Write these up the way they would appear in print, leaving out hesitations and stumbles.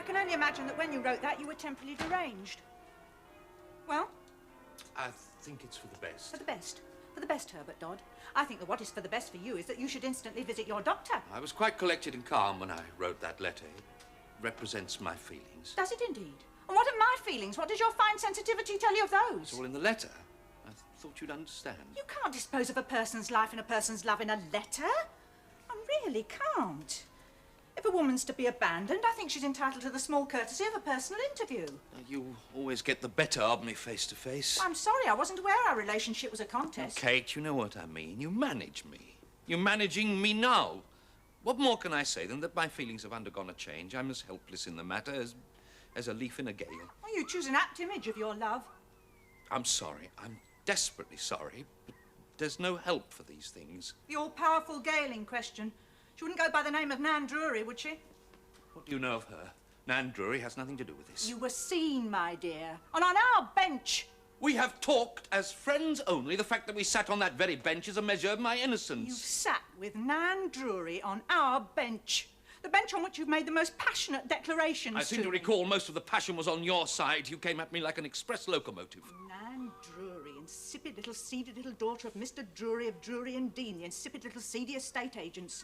can only imagine that when you wrote that, you were temporarily deranged. Well? I think it's for the best. For the best. For the best, Herbert Dodd. I think that what is for the best for you is that you should instantly visit your doctor. I was quite collected and calm when I wrote that letter. It represents my feelings. Does it indeed? And what are my feelings? What does your fine sensitivity tell you of those? It's all in the letter. I thought you'd understand. You can't dispose of a person's life and a person's love in a letter. I really can't. If a woman's to be abandoned, I think she's entitled to the small courtesy of a personal interview. You always get the better of me face to face. I'm sorry, I wasn't aware our relationship was a contest. Oh, Kate, you know what I mean. You manage me. You're managing me now. What more can I say than that my feelings have undergone a change? I'm as helpless in the matter as a leaf in a gale. Well, you choose an apt image of your love. I'm sorry. I'm desperately sorry, but there's no help for these things. The all-powerful Gale in question. She wouldn't go by the name of Nan Drury, would she? What do you know of her? Nan Drury has nothing to do with this. You were seen, my dear, and on our bench. We have talked as friends only. The fact that we sat on that very bench is a measure of my innocence. You sat with Nan Drury on our bench. The bench on which you've made the most passionate declarations I seem to recall most of the passion was on your side. You came at me like an express locomotive. Nan Drury, insipid little seedy little daughter of Mr. Drury of Drury and Dean, the insipid little seedy estate agents.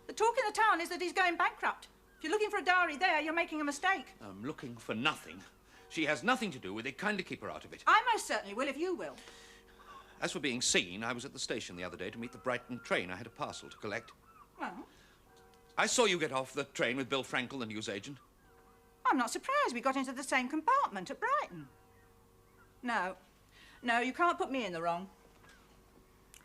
The talk in the town is that he's going bankrupt. If you're looking for a dowry there, you're making a mistake. I'm looking for nothing. She has nothing to do with it. Kindly keep her out of it. I most certainly will, if you will. As for being seen, I was at the station the other day to meet the Brighton train. I had a parcel to collect. Well? I saw you get off the train with Bill Frankel, the newsagent. I'm not surprised. We got into the same compartment at Brighton. No, you can't put me in the wrong.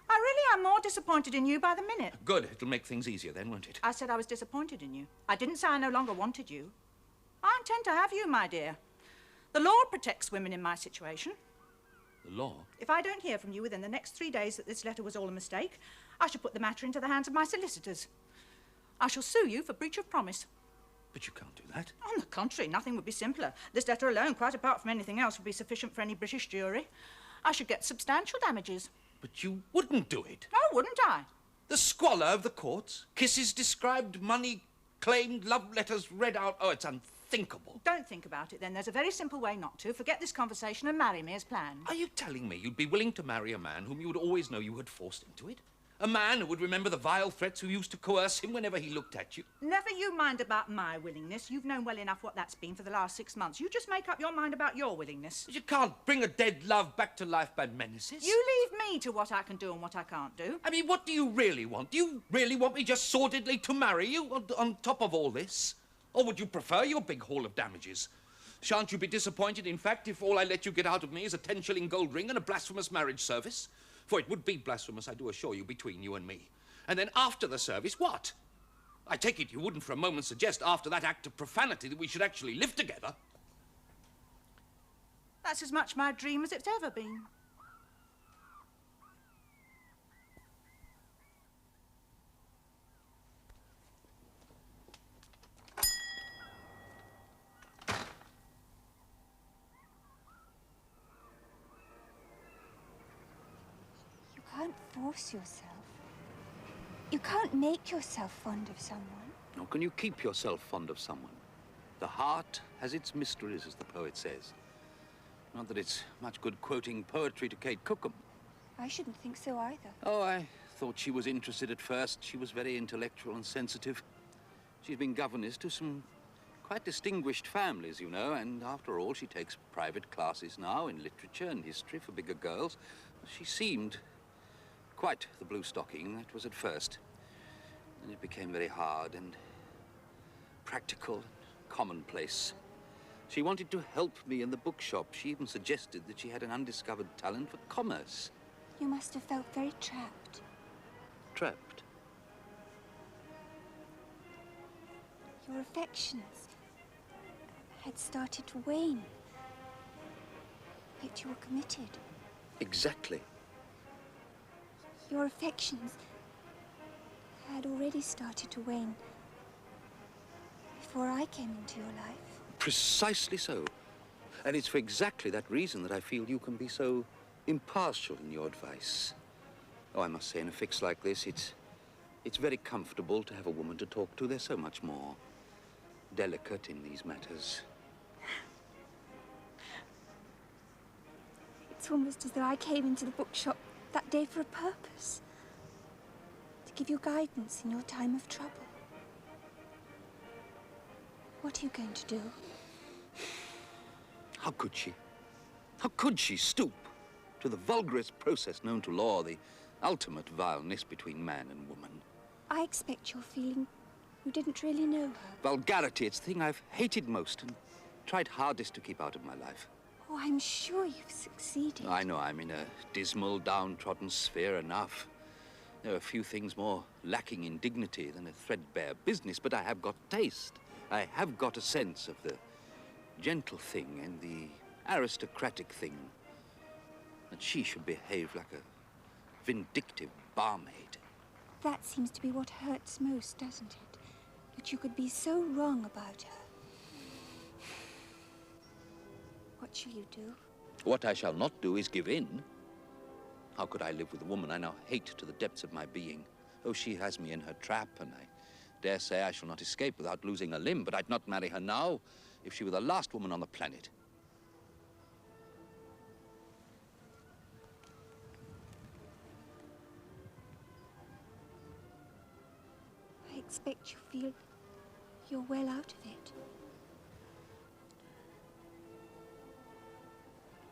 I really am more disappointed in you by the minute. Good. It'll make things easier then, won't it? I said I was disappointed in you. I didn't say I no longer wanted you. I intend to have you, my dear. The law protects women in my situation. The law? If I don't hear from you within the next 3 days that this letter was all a mistake, I shall put the matter into the hands of my solicitors. I shall sue you for breach of promise. But you can't do that. On the contrary, nothing would be simpler. This letter alone, quite apart from anything else, would be sufficient for any British jury. I should get substantial damages. But you wouldn't do it. Oh, wouldn't I? The squalor of the courts. Kisses described, money claimed, love letters read out. Oh, it's unthinkable. Don't think about it, then. There's a very simple way not to. Forget this conversation and marry me as planned. Are you telling me you'd be willing to marry a man whom you would always know you had forced into it? A man who would remember the vile threats who used to coerce him whenever he looked at you? Never you mind about my willingness. You've known well enough what that's been for the last 6 months. You just make up your mind about your willingness. But you can't bring a dead love back to life by menaces. You leave me to what I can do and what I can't do. I mean, what do you really want? Do you really want me just sordidly to marry you on top of all this? Or would you prefer your big haul of damages? Shan't you be disappointed, in fact, if all I let you get out of me is a 10-shilling gold ring and a blasphemous marriage service? For it would be blasphemous, I do assure you, between you and me. And then after the service, what? I take it you wouldn't for a moment suggest after that act of profanity that we should actually live together. That's as much my dream as it's ever been. You can't force yourself. You can't make yourself fond of someone. Nor can you keep yourself fond of someone. The heart has its mysteries, as the poet says. Not that it's much good quoting poetry to Kate Cookham. I shouldn't think so either. Oh, I thought she was interested at first. She was very intellectual and sensitive. She's been governess to some quite distinguished families, you know, and after all, she takes private classes now in literature and history for bigger girls. She seemed quite the blue stocking, that was at first. Then it became very hard and practical and commonplace. She wanted to help me in the bookshop. She even suggested that she had an undiscovered talent for commerce. You must have felt very trapped. Trapped? Your affections had started to wane. Yet you were committed. Exactly. Your affections had already started to wane before I came into your life. Precisely so. And it's for exactly that reason that I feel you can be so impartial in your advice. Oh, I must say, in a fix like this, it's very comfortable to have a woman to talk to. There's so much more. delicate in these matters. It's almost as though I came into the bookshop that day for a purpose. To give you guidance in your time of trouble. What are you going to do? How could she? How could she stoop to the vulgarest process known to law, the ultimate vileness between man and woman? I expect you're feeling you didn't really know her. Vulgarity, it's the thing I've hated most and tried hardest to keep out of my life. Oh, I'm sure you've succeeded. I know I'm in a dismal, downtrodden sphere enough. There are few things more lacking in dignity than a threadbare business, but I have got taste. I have got a sense of the gentle thing and the aristocratic thing. That she should behave like a vindictive barmaid. That seems to be what hurts most, doesn't it? That you could be so wrong about her. What shall you do? What I shall not do is give in. How could I live with a woman I now hate to the depths of my being? Oh, she has me in her trap, and I dare say I shall not escape without losing a limb, but I'd not marry her now if she were the last woman on the planet. I expect you feel you're well out of it.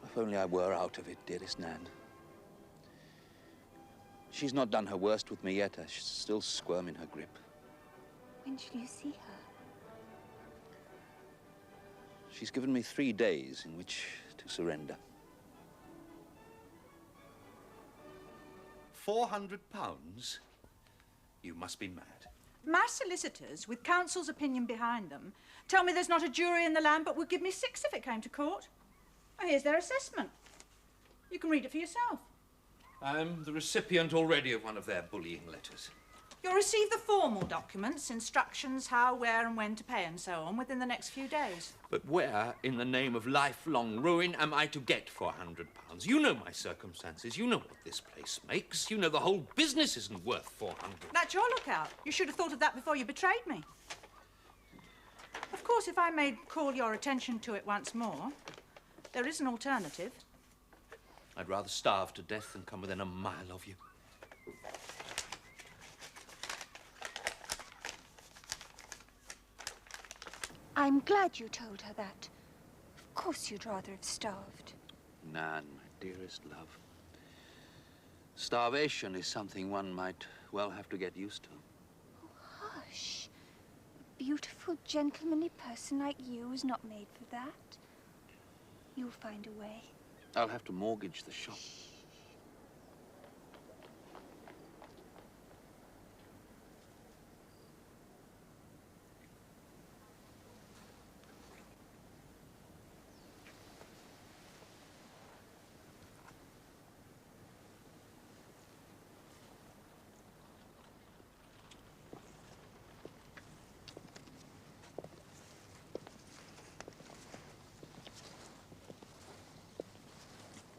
If only I were out of it, dearest Nan. She's not done her worst with me yet. I still squirm in her grip. When shall you see her? She's given me 3 days in which to surrender. £400? You must be mad. My solicitors, with counsel's opinion behind them, tell me there's not a jury in the land but would give me 6 if it came to court. And here's their assessment. You can read it for yourself. I'm the recipient already of one of their bullying letters. You'll receive the formal documents, instructions how, where and when to pay and so on within the next few days. But where, in the name of lifelong ruin, am I to get £400? You know my circumstances. You know what this place makes. You know the whole business isn't worth 400. That's your lookout. You should have thought of that before you betrayed me. Of course, if I may call your attention to it once more, there is an alternative. I'd rather starve to death than come within a mile of you. I'm glad you told her that. Of course you'd rather have starved. Nan, my dearest love. Starvation is something one might well have to get used to. Oh, hush. A beautiful, gentlemanly person like you is not made for that. You'll find a way. I'll have to mortgage the shop.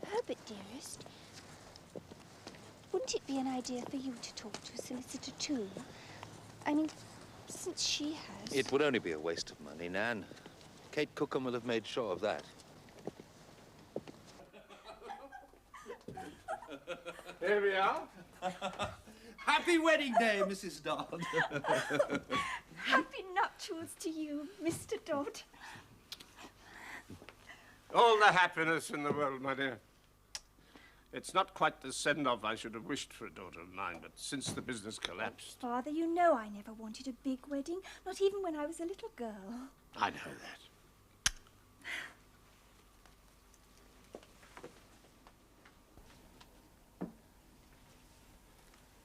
Herbert, dearest, wouldn't it be an idea for you to talk to a solicitor too? I mean, since she has... It would only be a waste of money, Nan. Kate Cookham will have made sure of that. Here we are. Happy wedding day, Mrs. Dodd. Happy nuptials to you, Mr. Dodd. All the happiness in the world, my dear. It's not quite the send-off I should have wished for a daughter of mine, but since the business collapsed... Father, you know I never wanted a big wedding, not even when I was a little girl. I know that.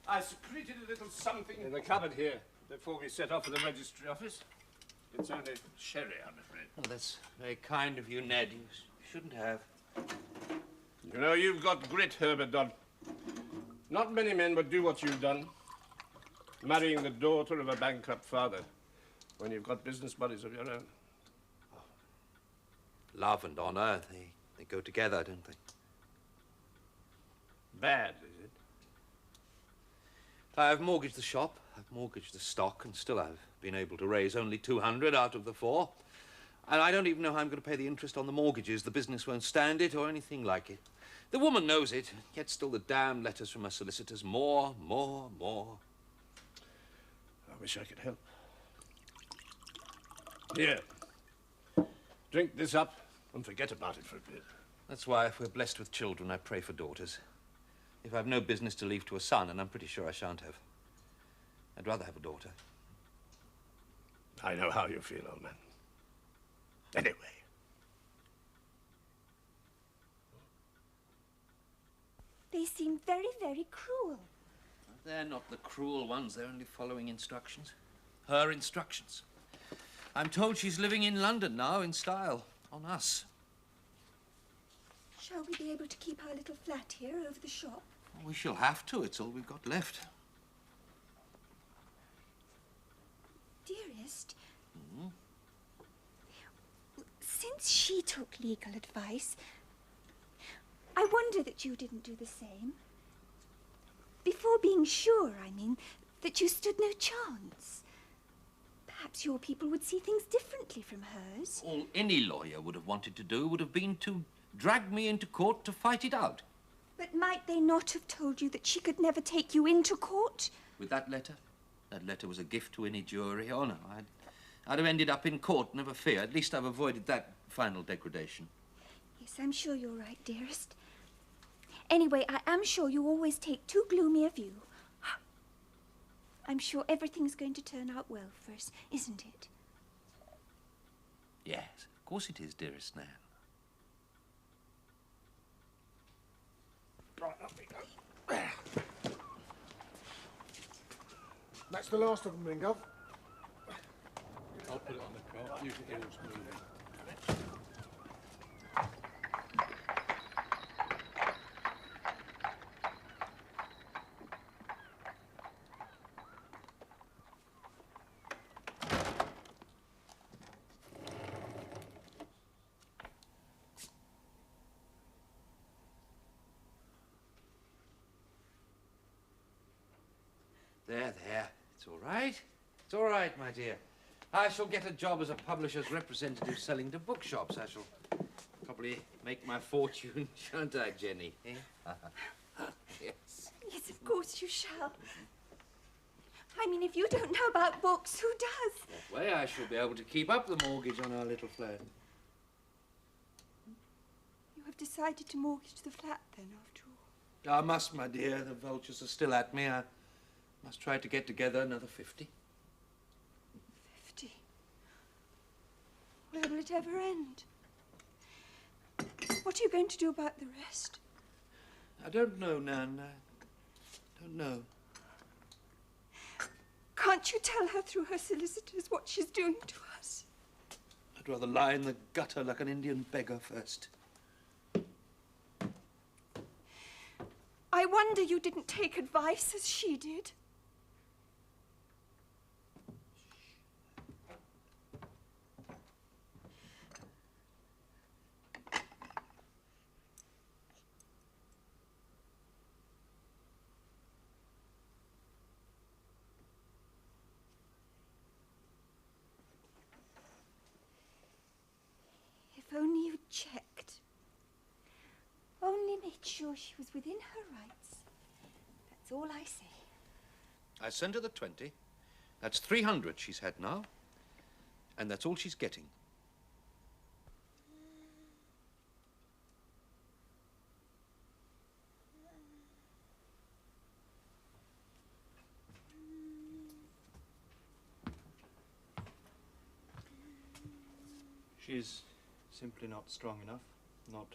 I secreted a little something in the cupboard here before we set off for the registry office. It's only sherry, I'm afraid. Well, that's very kind of you, Ned. You shouldn't have. You know, you've got grit, Herbert Dodd. Not many men would do what you've done, marrying the daughter of a bankrupt father, when you've got business buddies of your own. Love and honor, they go together, don't they? Bad, is it? I've mortgaged the shop. I've mortgaged the stock, and still I've been able to raise only 200 out of the 4. And I don't even know how I'm going to pay the interest on the mortgages. The business won't stand it or anything like it. The woman knows it, yet still the damn letters from her solicitors. More. I wish I could help. Here. Drink this up and forget about it for a bit. That's why, if we're blessed with children, I pray for daughters. If I've no business to leave to a son, and I'm pretty sure I shan't have, I'd rather have a daughter. I know how you feel, old man. Anyway. They seem very, very cruel. They're not the cruel ones. They're only following instructions. Her instructions. I'm told she's living in London now in style. On us. Shall we be able to keep our little flat here over the shop? We shall have to. It's all we've got left. Dearest, since she took legal advice, I wonder that you didn't do the same. Before being sure, I mean, that you stood no chance. Perhaps your people would see things differently from hers. All any lawyer would have wanted to do would have been to drag me into court to fight it out. But might they not have told you that she could never take you into court? With that letter? That letter was a gift to any jury. Oh, no, I'd have ended up in court, never fear. At least I've avoided that final degradation. Yes, I'm sure you're right, dearest. Anyway, I am sure you always take too gloomy a view. I'm sure everything's going to turn out well for us, isn't it? Yes, of course it is, dearest Nan. Right, up we go. That's the last of them, then, Gov. I'll put it on the cart. Usually it was moving. There. It's all right. It's all right, my dear. I shall get a job as a publisher's representative selling to bookshops. I shall probably make my fortune, shan't I, Jenny? Eh? Yes. Yes, of course you shall. I mean, if you don't know about books, who does? That way I shall be able to keep up the mortgage on our little flat. You have decided to mortgage the flat, then, after all? I must, my dear. The vultures are still at me. I must try to get together another 50. 50? Where will it ever end? What are you going to do about the rest? I don't know, Nan. I don't know. Can't you tell her through her solicitors what she's doing to us? I'd rather lie in the gutter like an Indian beggar first. I wonder you didn't take advice as she did. If only you'd checked. Only made sure she was within her rights. That's all I say. I sent her the 20. That's 300 she's had now. And that's all she's getting. She's simply not strong enough, not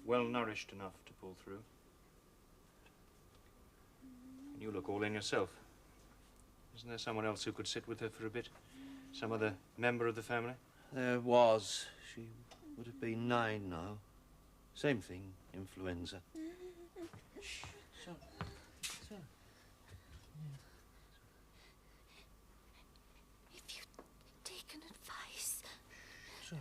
well nourished enough to pull through. And you look all in yourself. Isn't there someone else who could sit with her for a bit? Some other member of the family? There was. She would have been 9 now. Same thing, influenza. Shh. So. If you'd taken advice. So.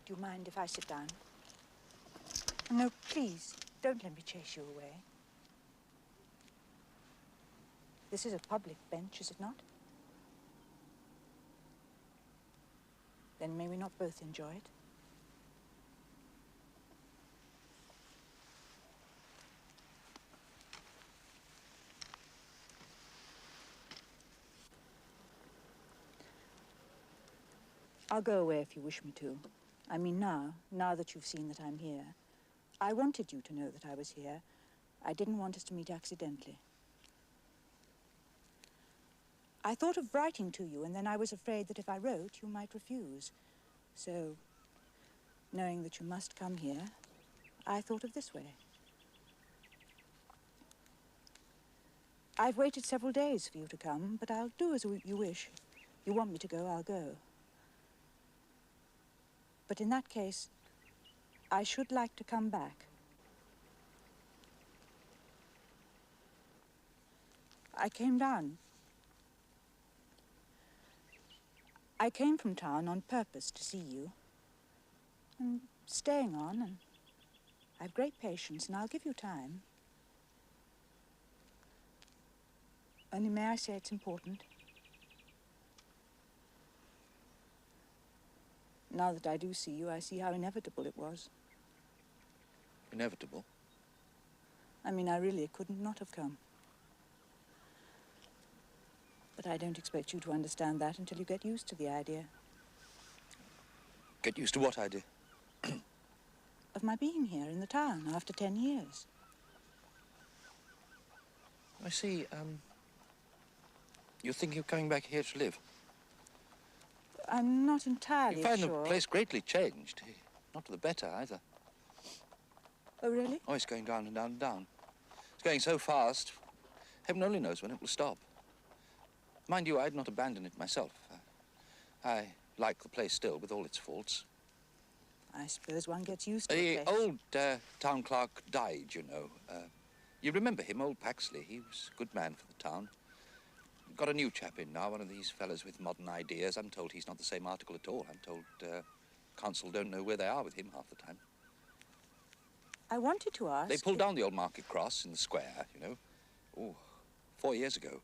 Do you mind if I sit down? No, please, don't let me chase you away. This is a public bench, is it not? Then may we not both enjoy it? I'll go away if you wish me to. I mean now that you've seen that I'm here. I wanted you to know that I was here. I didn't want us to meet accidentally. I thought of writing to you, and then I was afraid that if I wrote, you might refuse. So, knowing that you must come here, I thought of this way. I've waited several days for you to come, but I'll do as you wish. You want me to go, I'll go. But in that case, I should like to come back. I came down. I came from town on purpose to see you. I'm staying on, and I've great patience, and I'll give you time. Only may I say it's important? Now that I do see you, I see how inevitable it was. Inevitable? I mean, I really couldn't not have come. But I don't expect you to understand that until you get used to the idea. Get used to what idea? Of my being here in the town after 10 years. I see, you're thinking of coming back here to live? I'm not entirely You find sure. the place greatly changed. Not for the better, either. Oh, really? Oh, it's going down and down and down. It's going so fast, heaven only knows when it will stop. Mind you, I'd not abandon it myself. I like the place still, with all its faults. I suppose one gets used to The a place. old town clerk died, you know. You remember him, old Paxley. He was a good man for the town. Got a new chap in now, one of these fellas with modern ideas. I'm told he's not the same article at all. I'm told council don't know where they are with him half the time. I wanted to ask... They pulled down the old market cross in the square, you know. Oh, 4 years ago.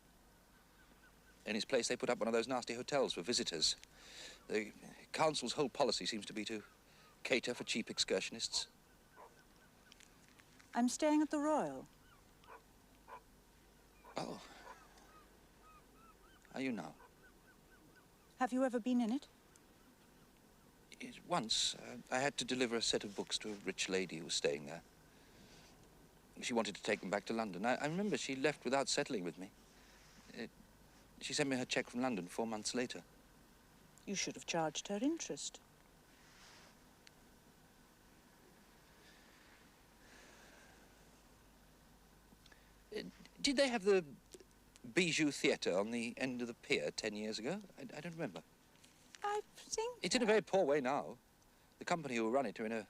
In his place, they put up one of those nasty hotels for visitors. The council's whole policy seems to be to cater for cheap excursionists. I'm staying at the Royal. Oh. Are you now? Have you ever been in it? Yes, once, I had to deliver a set of books to a rich lady who was staying there. She wanted to take them back to London. I remember she left without settling with me. She sent me her cheque from London 4 months later. You should have charged her interest. Did they have the Bijou Theatre on the end of the pier 10 years ago? I don't remember. I think... It's in a very poor way now. The company who run it are in a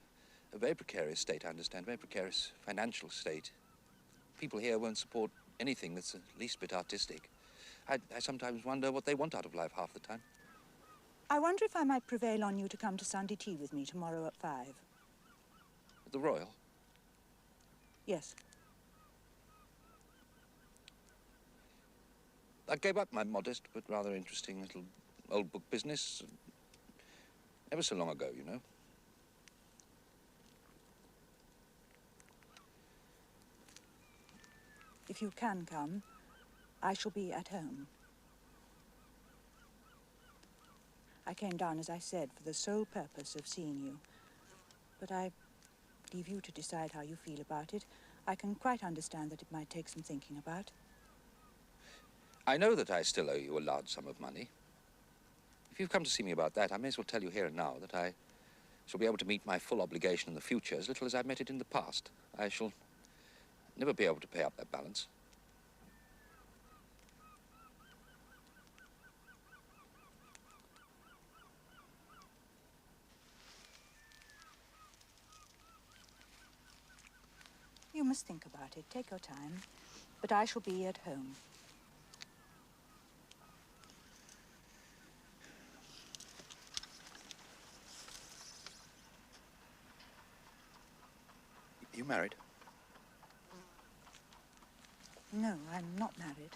very precarious state, I understand. Very precarious financial state. People here won't support anything that's the least bit artistic. I sometimes wonder what they want out of life half the time. I wonder if I might prevail on you to come to Sunday tea with me tomorrow at 5. At the Royal? Yes. I gave up my modest but rather interesting little old book business ever so long ago, you know. If you can come, I shall be at home. I came down, as I said, for the sole purpose of seeing you. But I leave you to decide how you feel about it. I can quite understand that it might take some thinking about. I know that I still owe you a large sum of money. If you've come to see me about that, I may as well tell you here and now that I shall be able to meet my full obligation in the future as little as I've met it in the past. I shall never be able to pay up that balance. You must think about it. Take your time. But I shall be at home. married? No, I'm not married.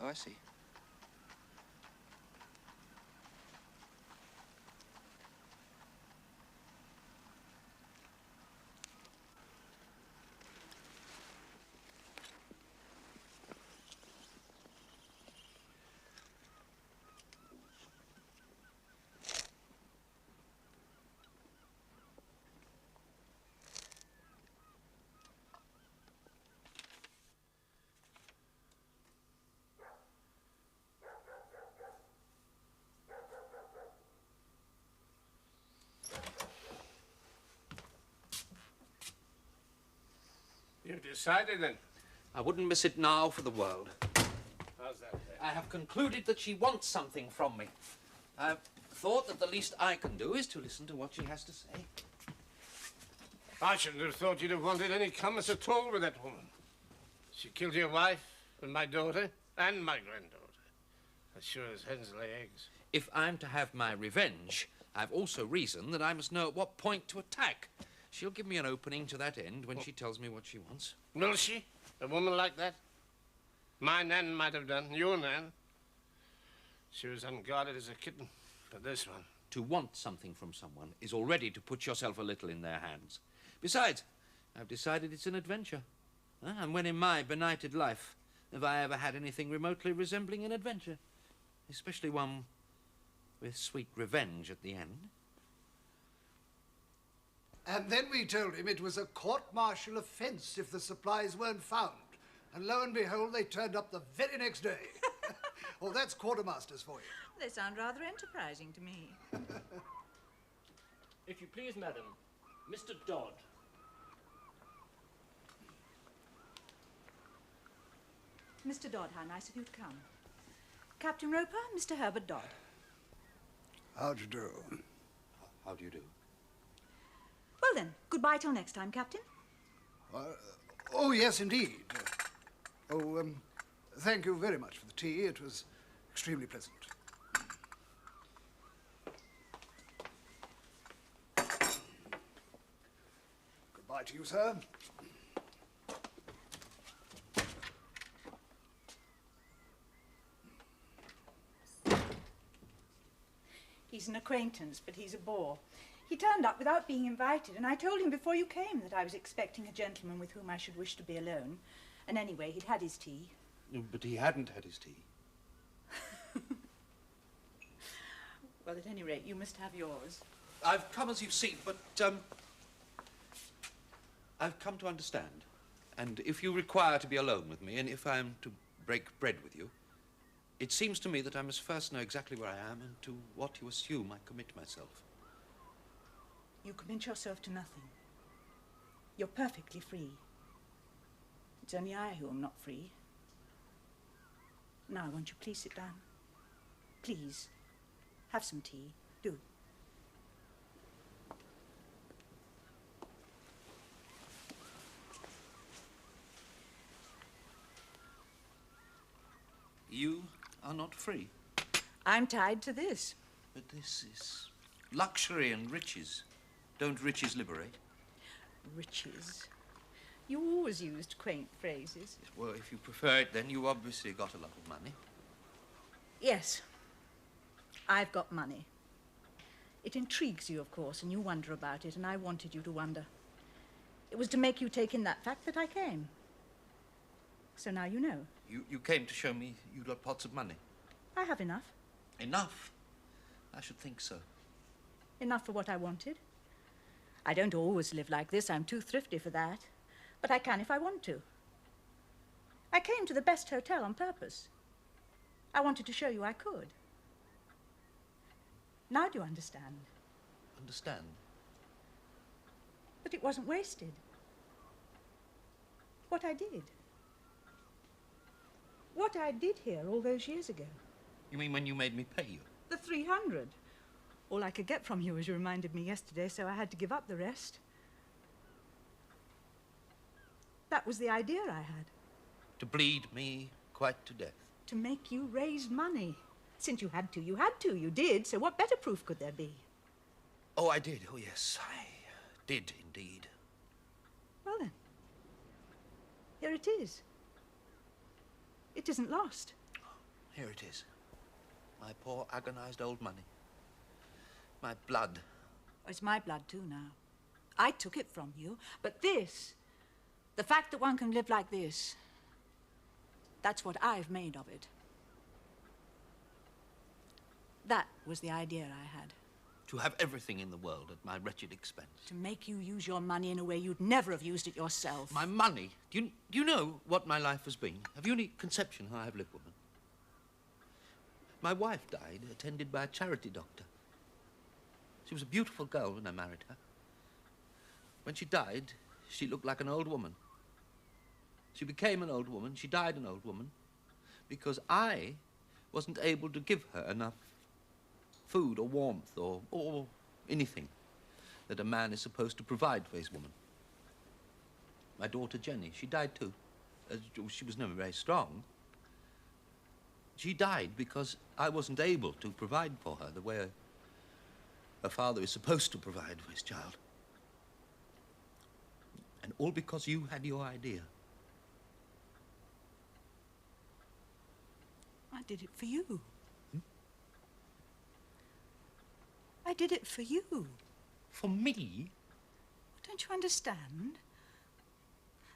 Oh, I see. You've decided then? I wouldn't miss it now for the world. How's that then? I have concluded that she wants something from me. I've thought that the least I can do is to listen to what she has to say. I shouldn't have thought you'd have wanted any commerce at all with that woman. She killed your wife and my daughter and my granddaughter. As sure as hens lay eggs. If I'm to have my revenge, I've also reasoned that I must know at what point to attack. She'll give me an opening to that end when she tells me what she wants. Will she? A woman like that? My Nan might have done. Your Nan. She was unguarded as a kitten. But this one... To want something from someone is already to put yourself a little in their hands. Besides, I've decided it's an adventure. And when in my benighted life have I ever had anything remotely resembling an adventure? Especially one with sweet revenge at the end. And then we told him it was a court-martial offence if the supplies weren't found. And lo and behold, they turned up the very next day. Well, that's quartermasters for you. They sound rather enterprising to me. If you please, madam, Mr. Dodd. Mr. Dodd, how nice of you to come. Captain Roper, Mr. Herbert Dodd. How do you do? How do you do? Well then, goodbye till next time, Captain. Oh, yes, indeed. Thank you very much for the tea. It was extremely pleasant. Goodbye to you, sir. He's an acquaintance, but he's a bore. He turned up without being invited, and I told him before you came that I was expecting a gentleman with whom I should wish to be alone. And anyway, he'd had his tea. But he hadn't had his tea. Well, at any rate, you must have yours. I've come, as you see, but, I've come to understand. And if you require to be alone with me, and if I am to break bread with you, it seems to me that I must first know exactly where I am and to what you assume I commit myself. You commit yourself to nothing. You're perfectly free. It's only I who am not free. Now, won't you please sit down? Please. Have some tea. Do. You are not free. I'm tied to this. But this is luxury and riches. Don't riches liberate? Riches. You always used quaint phrases. Well, if you prefer it, then you obviously got a lot of money. Yes. I've got money. It intrigues you, of course, and you wonder about it, and I wanted you to wonder. It was to make you take in that fact that I came. So now you know. You came to show me you got pots of money. I have enough. Enough? I should think so. Enough for what I wanted. I don't always live like this. I'm too thrifty for that. But I can if I want to. I came to the best hotel on purpose. I wanted to show you I could. Now do you understand? Understand? That it wasn't wasted. What I did. What I did here all those years ago. You mean when you made me pay you? The 300. All I could get from you, as you reminded me yesterday, so I had to give up the rest. That was the idea I had. To bleed me quite to death. To make you raise money. Since you had to, you had to. You did, so what better proof could there be? Oh, I did. Oh, yes. I did indeed. Well then, here it is. It isn't lost. Here it is. My poor, agonized old money. My blood. It's my blood too now. I took it from you, but this, the fact that one can live like this, that's what I've made of it. That was the idea I had. To have everything in the world at my wretched expense. To make you use your money in a way you'd never have used it yourself. My money? Do you know what my life has been? Have you any conception how I've lived, woman? My wife died, attended by a charity doctor. She was a beautiful girl when I married her. When she died, she looked like an old woman. She became an old woman, she died an old woman, because I wasn't able to give her enough food or warmth or anything that a man is supposed to provide for his woman. My daughter Jenny, she died too. She was never very strong. She died because I wasn't able to provide for her the way a father is supposed to provide for his child. And all because you had your idea. I did it for you. I did it for you. For me? Don't you understand?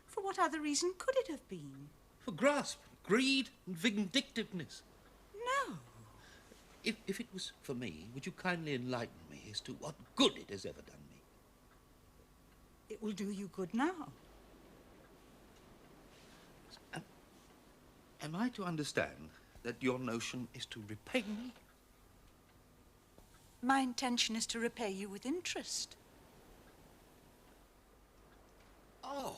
For what other reason could it have been? For grasp, greed, and vindictiveness. No. If it was for me, would you kindly enlighten me as to what good it has ever done me? It will do you good now. Am I to understand that your notion is to repay me? My intention is to repay you with interest. Oh.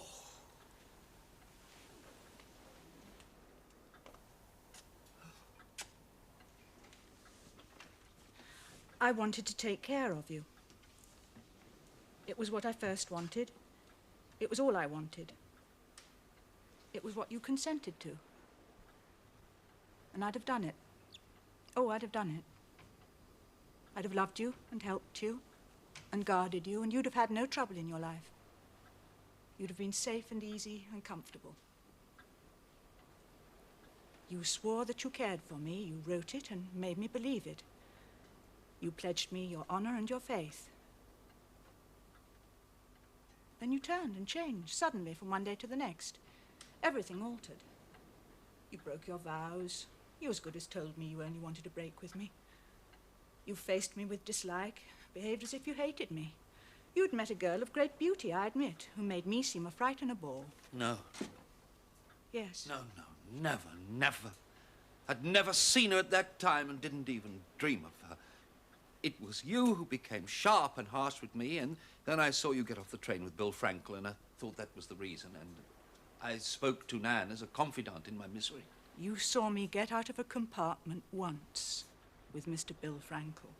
I wanted to take care of you. It was what I first wanted. It was all I wanted. It was what you consented to. And I'd have done it. Oh, I'd have done it. I'd have loved you and helped you and guarded you, and you'd have had no trouble in your life. You'd have been safe and easy and comfortable. You swore that you cared for me. You wrote it and made me believe it. You pledged me your honor and your faith. Then you turned and changed suddenly from one day to the next. Everything altered. You broke your vows. You as good as told me you only wanted to break with me. You faced me with dislike, behaved as if you hated me. You'd met a girl of great beauty, I admit, who made me seem a fright and a bore. No. Yes. No, never, never. I'd never seen her at that time and didn't even dream of her. It was you who became sharp and harsh with me, and then I saw you get off the train with Bill Frankel, and I thought that was the reason, and I spoke to Nan as a confidant in my misery. You saw me get out of a compartment once with Mr. Bill Frankel.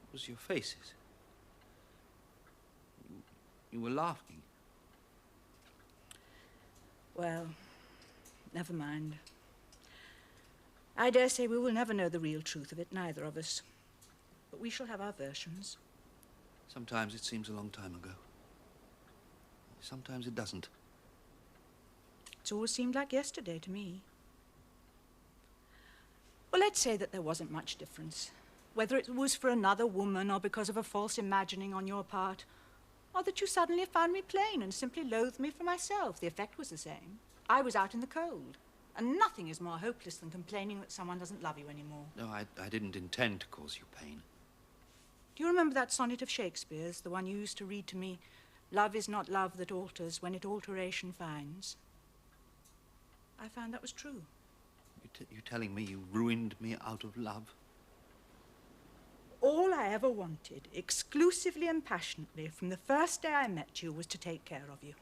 It was your faces. You were laughing. Well, never mind. I dare say we will never know the real truth of it, neither of us. But we shall have our versions. Sometimes it seems a long time ago. Sometimes it doesn't. It's always seemed like yesterday to me. Well, let's say that there wasn't much difference. Whether it was for another woman or because of a false imagining on your part, or that you suddenly found me plain and simply loathed me for myself. The effect was the same. I was out in the cold. And nothing is more hopeless than complaining that someone doesn't love you anymore. No, I didn't intend to cause you pain. Do you remember that sonnet of Shakespeare's, the one you used to read to me? Love is not love that alters when it alteration finds. I found that was true. You're telling me you ruined me out of love? All I ever wanted, exclusively and passionately, from the first day I met you, was to take care of you.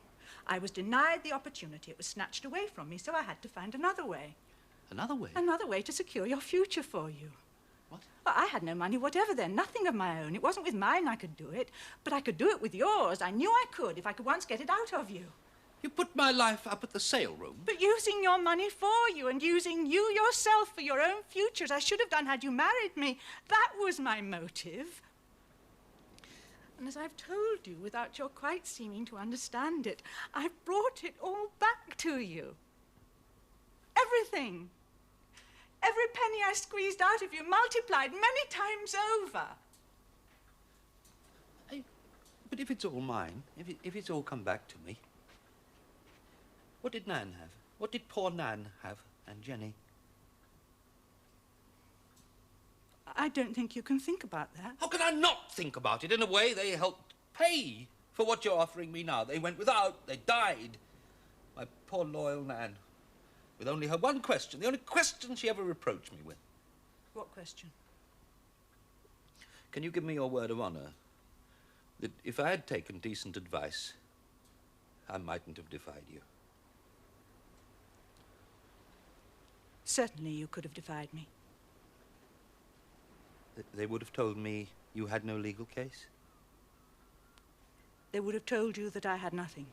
I was denied the opportunity. It was snatched away from me, so I had to find another way. Another way? Another way to secure your future for you. What? Well, I had no money whatever then, nothing of my own. It wasn't with mine I could do it, but I could do it with yours. I knew I could if I could once get it out of you. You put my life up at the sale room? But using your money for you and using you yourself for your own future, as I should have done had you married me. That was my motive. And as I've told you, without your quite seeming to understand it, I've brought it all back to you. Everything. Every penny I squeezed out of you, multiplied many times over. But if it's all mine, if it's all come back to me, what did Nan have? What did poor Nan have, and Jenny? I don't think you can think about that. How can I not think about it? In a way, they helped pay for what you're offering me now. They went without. They died. My poor loyal Nan, with only her one question, the only question she ever reproached me with. What question? Can you give me your word of honor that if I had taken decent advice, I mightn't have defied you? Certainly you could have defied me. They would have told me you had no legal case? They would have told you that I had nothing.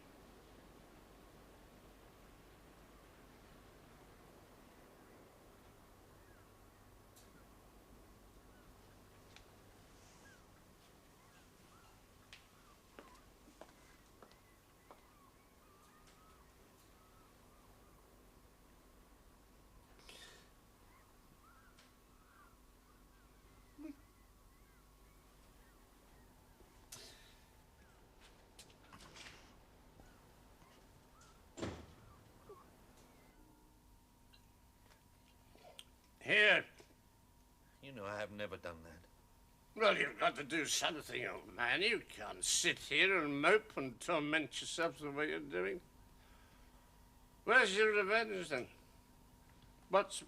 Here. You know I have never done that. Well, you've got to do something, old man. You can't sit here and mope and torment yourself the way you're doing. Where's your revenge, then? What's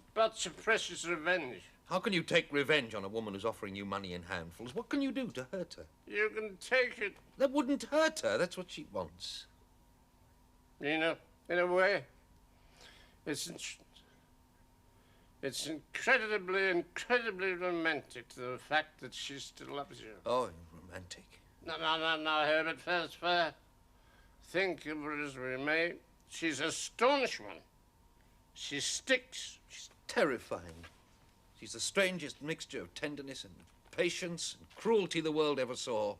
your precious revenge? How can you take revenge on a woman who's offering you money in handfuls? What can you do to hurt her? You can take it. That wouldn't hurt her. That's what she wants. You know, in a way, it's incredibly romantic, the fact that she still loves you. Oh, romantic. No, Herbert, first, think of her as we may. She's a staunch one. She sticks. She's terrifying. She's the strangest mixture of tenderness and patience and cruelty the world ever saw.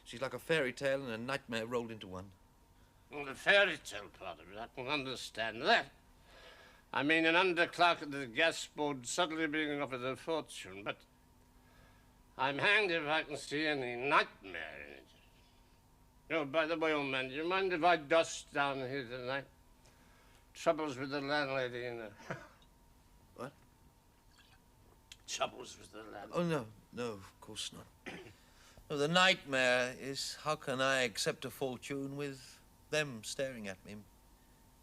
She's like a fairy tale and a nightmare rolled into one. Well, the fairy tale part of it, I can understand that. I mean, an underclerk at the gas board suddenly being offered a fortune, but I'm hanged if I can see any nightmare in it. Oh, by the way, old man, do you mind if I dust down here tonight? Troubles with the landlady, you know. What? Troubles with the landlady. Oh, no, of course not. No, the nightmare is how can I accept a fortune with them staring at me?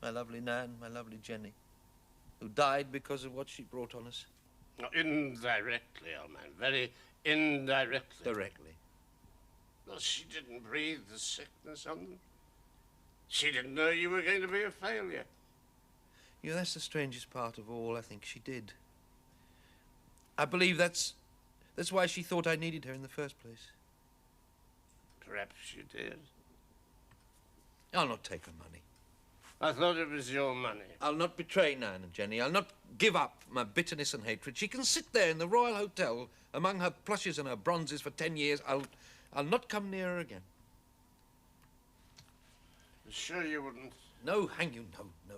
My lovely Nan, my lovely Jenny, who died because of what she brought on us. No, indirectly, old man, very indirectly. Directly. Well, she didn't breathe the sickness on them. She didn't know you were going to be a failure. Yeah, that's the strangest part of all. I think she did. I believe that's why she thought I needed her in the first place. Perhaps you did. I'll not take her money. I thought it was your money. I'll not betray Nan and Jenny. I'll not give up my bitterness and hatred. She can sit there in the Royal Hotel among her plushes and her bronzes for 10 years. I'll not come near her again. Sure you wouldn't? No, hang you, no.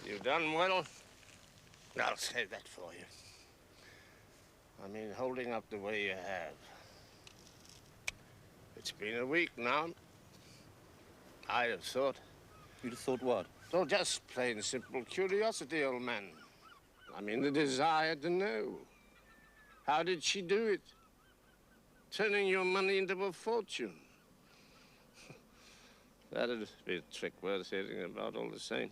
You've done well. I'll say that for you. I mean, holding up the way you have. It's been a week now. I'd have thought. You'd have thought what? Oh, just plain simple curiosity, old man. I mean, the desire to know. How did she do it? Turning your money into a fortune. That'd be a trick worth hearing about all the same.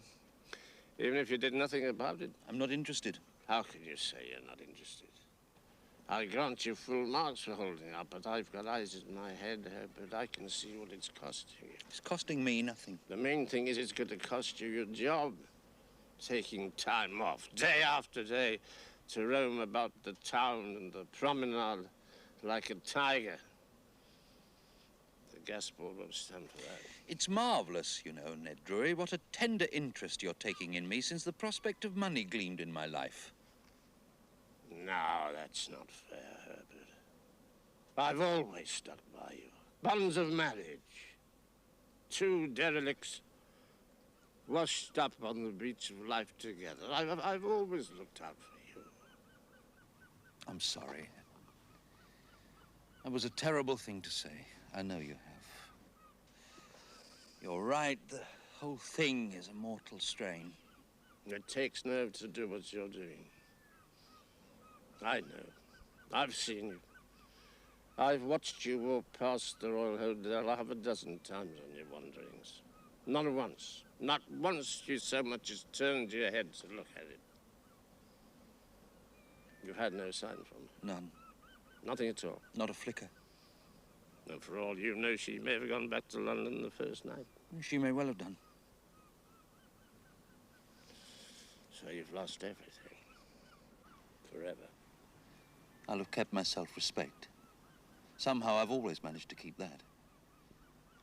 Even if you did nothing about it. I'm not interested. How can you say you're not interested? I grant you full marks for holding up, but I've got eyes in my head, Herbert. I can see what it's costing you. It's costing me nothing. The main thing is it's going to cost you your job. Taking time off, day after day, to roam about the town and the promenade, like a tiger. The gas board won't stand for that. It's marvellous, you know, Ned Drury, what a tender interest you're taking in me since the prospect of money gleamed in my life. No, that's not fair, Herbert. I've always stuck by you. Bonds of marriage. Two derelicts washed up on the beach of life together. I've always looked out for you. I'm sorry. That was a terrible thing to say. I know you have. You're right. The whole thing is a mortal strain. It takes nerve to do what you're doing. I know. I've seen you. I've watched you walk past the Royal Hotel 6 times on your wanderings. Not once. Not once you so much as turned your head to look at it. You had no sign from her? None. Nothing at all? Not a flicker. And for all you know, she may have gone back to London the first night. She may well have done. So you've lost everything. Forever. I'll have kept my self-respect. Somehow I've always managed to keep that.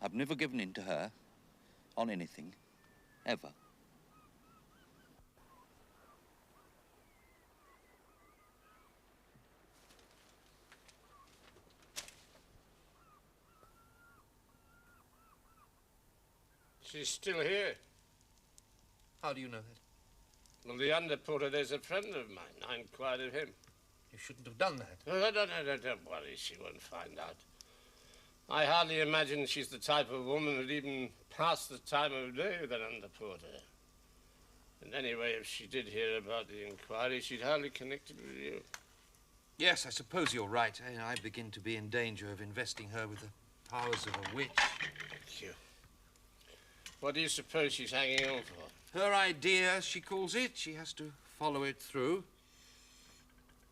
I've never given in to her on anything, ever. She's still here. How do you know that? Well, the underporter, there's a friend of mine. I inquired of him. You shouldn't have done that. No, don't worry. She won't find out. I hardly imagine she's the type of woman who'd even pass the time of day with an underporter. And anyway, if she did hear about the inquiry, she'd hardly connect it with you. Yes, I suppose you're right. I begin to be in danger of investing her with the powers of a witch. Thank you. What do you suppose she's hanging on for? Her idea, she calls it. She has to follow it through.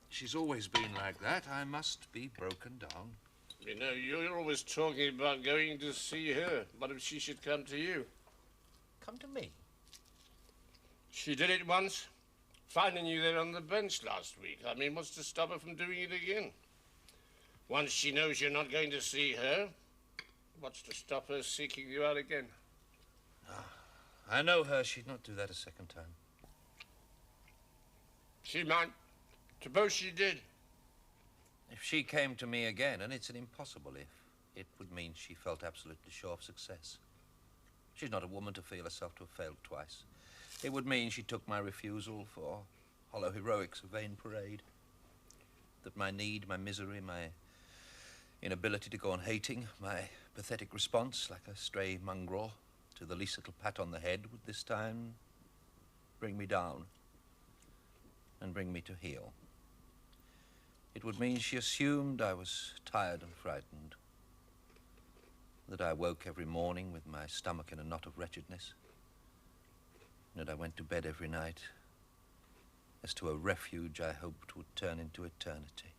She's always been like that. I must be broken down. You know, you're always talking about going to see her. What if she should come to you? Come to me? She did it once, finding you there on the bench last week. I mean, what's to stop her from doing it again? Once she knows you're not going to see her, what's to stop her seeking you out again? I know her. She'd not do that a second time. She might. Suppose she did. If she came to me again, and it's an impossible if, it would mean she felt absolutely sure of success. She's not a woman to feel herself to have failed twice. It would mean she took my refusal for hollow heroics, a vain parade. That my need, my misery, my inability to go on hating, my pathetic response like a stray mongrel to the least little pat on the head would this time bring me down and bring me to heel. It would mean she assumed I was tired and frightened, that I woke every morning with my stomach in a knot of wretchedness, and that I went to bed every night as to a refuge I hoped would turn into eternity.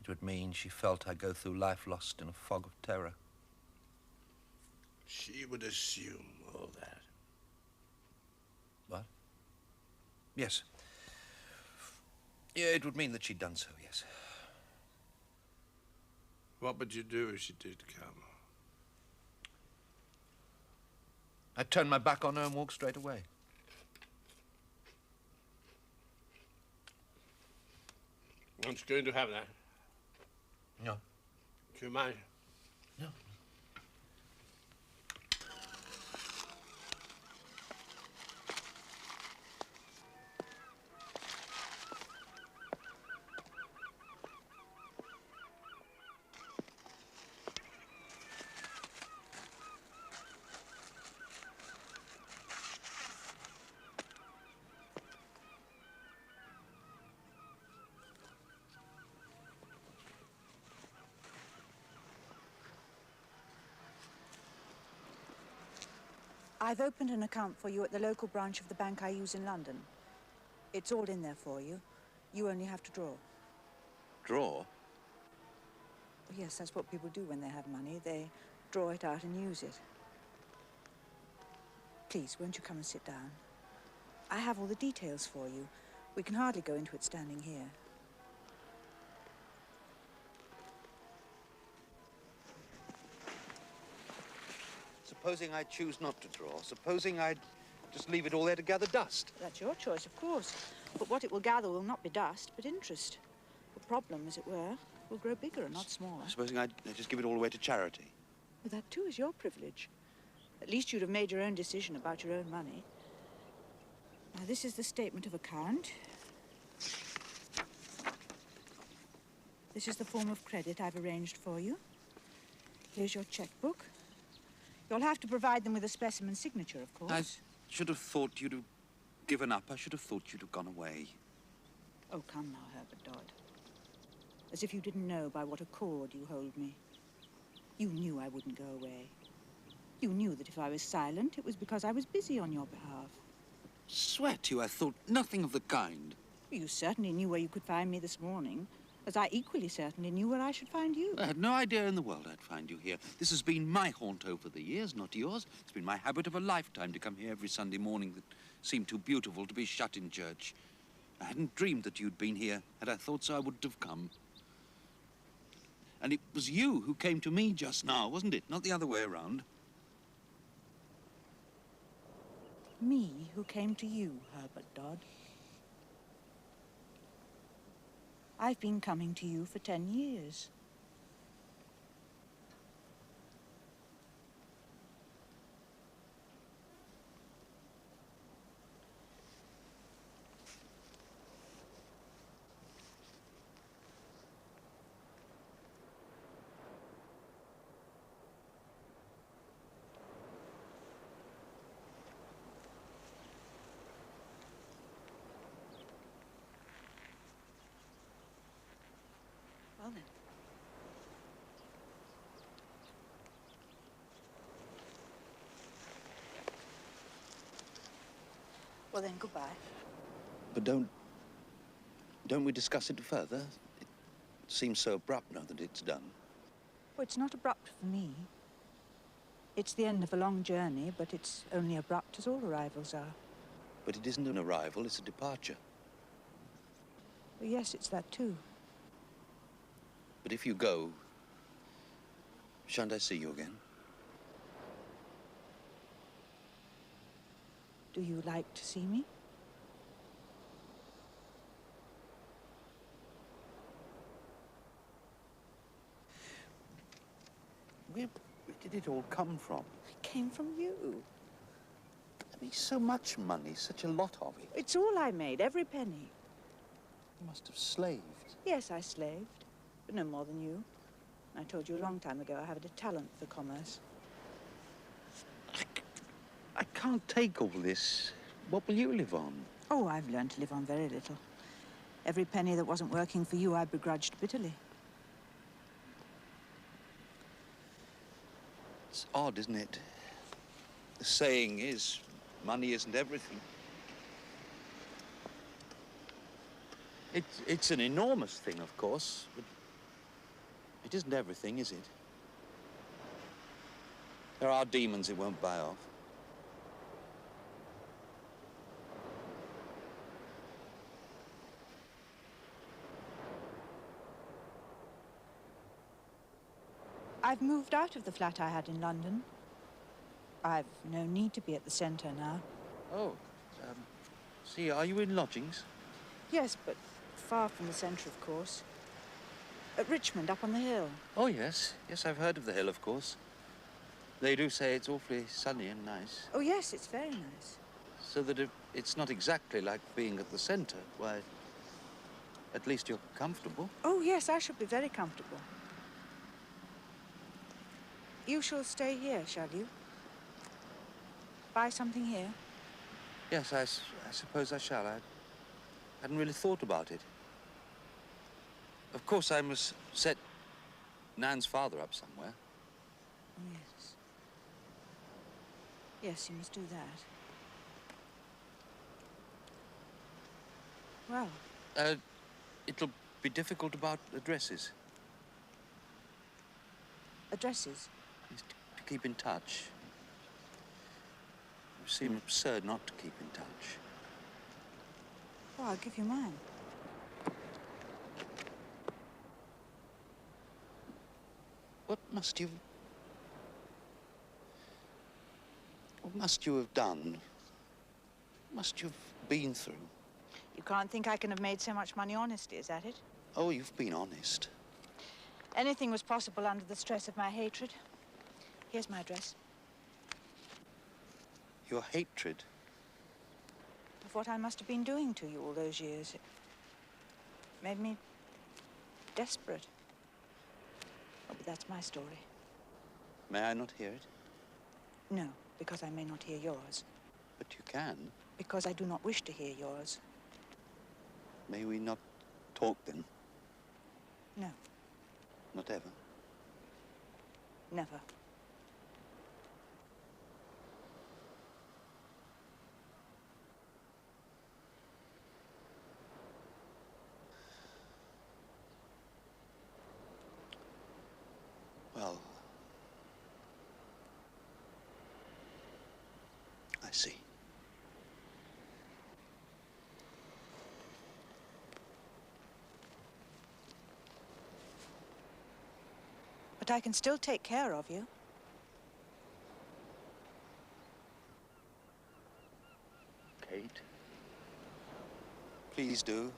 It would mean she felt I go through life lost in a fog of terror. She would assume all that. What? Yes. Yeah, it would mean that she'd done so, yes. What would you do if she did come? I'd turn my back on her and walk straight away. I'm just going to have that. No. Do you mind? No. I've opened an account for you at the local branch of the bank I use in London. It's all in there for you. You only have to draw. Draw? Yes, that's what people do when they have money. They draw it out and use it. Please, won't you come and sit down? I have all the details for you. We can hardly go into it standing here. supposing I choose not to draw? Supposing I just leave it all there to gather dust? That's your choice, of course. But what it will gather will not be dust, but interest. The problem, as it were, will grow bigger and not smaller. Supposing I just give it all away to charity? Well, that, too, is your privilege. At least you'd have made your own decision about your own money. Now, this is the statement of account. This is the form of credit I've arranged for you. Here's your checkbook. You'll have to provide them with a specimen signature, of course. I should have thought you'd have given up. I should have thought you'd have gone away. Oh, come now, Herbert Dodd. As if you didn't know by what accord you hold me. You knew I wouldn't go away. You knew that if I was silent, it was because I was busy on your behalf. Swear to you, I thought nothing of the kind. You certainly knew where you could find me this morning, as I equally certainly knew where I should find you. I had no idea in the world I'd find you here. This has been my haunt over the years, not yours. It's been my habit of a lifetime to come here every Sunday morning that seemed too beautiful to be shut in church. I hadn't dreamed that you'd been here. Had I thought so, I wouldn't have come. And it was you who came to me just now, wasn't it? Not the other way around. Me who came to you, Herbert Dodd. I've been coming to you for 10 years. Well, then. Well, then, goodbye. But don't we discuss it further? It seems so abrupt now that it's done. Oh, it's not abrupt for me. It's the end of a long journey, but it's only abrupt as all arrivals are. But it isn't an arrival, it's a departure. Well, yes, it's that too. But if you go, shan't I see you again? Do you like to see me? Where did it all come from? It came from you. I mean, so much money, such a lot of it. It's all I made, every penny. You must have slaved. Yes, I slaved, but no more than you. I told you a long time ago I have a talent for commerce. I can't take all this. What will you live on? Oh, I've learned to live on very little. Every penny that wasn't working for you, I begrudged bitterly. It's odd, isn't it? The saying is, money isn't everything. It's an enormous thing, of course, but it isn't everything, is it? There are demons it won't buy off. I've moved out of the flat I had in London. I've no need to be at the centre now. Oh, see, are you in lodgings? Yes, but far from the centre, of course. At Richmond, up on the hill. Oh, yes. Yes, I've heard of the hill, of course. They do say it's awfully sunny and nice. Oh, yes, it's very nice. So that if it's not exactly like being at the centre, why, at least you're comfortable. Oh, yes, I shall be very comfortable. You shall stay here, shall you? Buy something here? Yes, I suppose I shall. I hadn't really thought about it. Of course, I must set Nan's father up somewhere. Oh, yes. Yes, you must do that. Well, It'll be difficult about addresses. addresses? To keep in touch. It would seem absurd not to keep in touch. Oh, I'll give you mine. What must you... What must you have done? Must you have been through? You can't think I can have made so much money honestly, is that it? Oh, you've been honest. Anything was possible under the stress of my hatred. Here's my address. Your hatred? Of what I must have been doing to you all those years. It made me desperate. Oh, but that's my story. May I not hear it? No, because I may not hear yours. But you can. Because I do not wish to hear yours. May we not talk then? No, Not ever? never. Well, I see. But I can still take care of you. Kate? Please do.